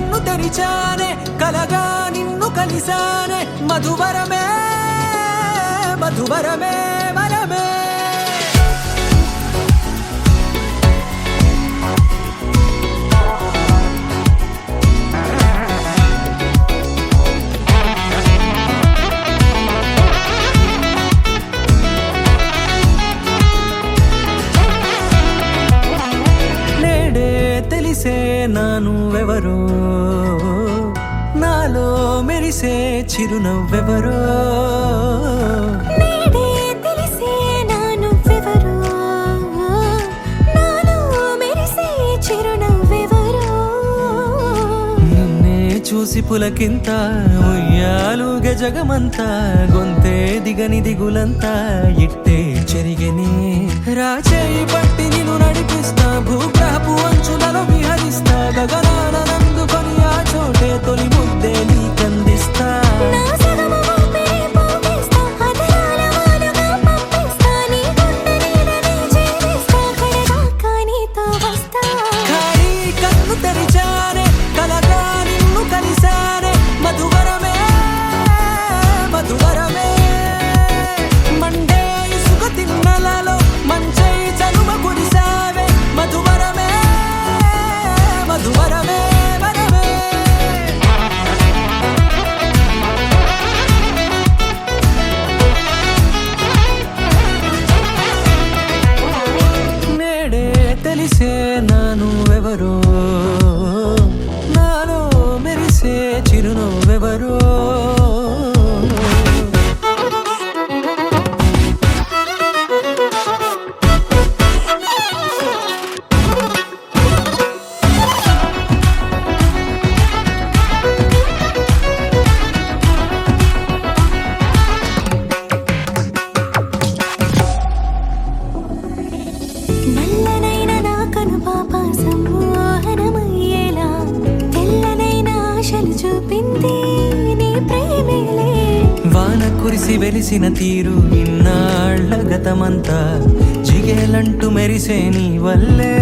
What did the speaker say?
కన్ను తెరిచానే కలగా నిన్ను కలిసానే మధువరమే మధువరమే వరమే తెలిసే నానువెవరో నాలో మెరిసే చిరునవ్వెవరో నేడే తెలిసే నానువెవరో నాలో మెరిసే చిరునవ్వెవరో నిన్నే చూసి పులకింత ఉయ్యాలుగే జగమంతా గొంతే దిగని దిగులంతా ఇట్టే చెరిగని రాచేయి పట్టి నిన్ను నడిపిస్తా భూగ్రహపు అంచులలో విహరిస్తా గగనాన నందుకొని ఆ చోటే తొలి ముద్దే నీకందిస్తా నా సగమ ఊపిరి పోగిస్తా అదరాల వాలుగా పంపిస్తా నీ గుండె నీడనే చేరిస్తా కడదాకా నీతో వస్తా ఖాళీ కన్ను తెరిచానే కలగా నిన్ను కలిసానే మధువరమే మధువరమే మండే ఇసుక తిన్నలలో మంచై చలువ కురిసావే మధువరమే మధువరమే వరమే నేడే తెలిసే నానువెవరో నాలో మెరిసే చిరునవ్వెవరో నల్లనైన నా కనుపాప సమ్మోహనమయ్యేలా తెల్లనైన ఆశలు చూపింది నీ ప్రేమేలే వాన కురిసి వెలిసిన తీరు ఇన్నాళ్ల గతమంతా జిగేలంటూ మెరిసే నీ వల్లే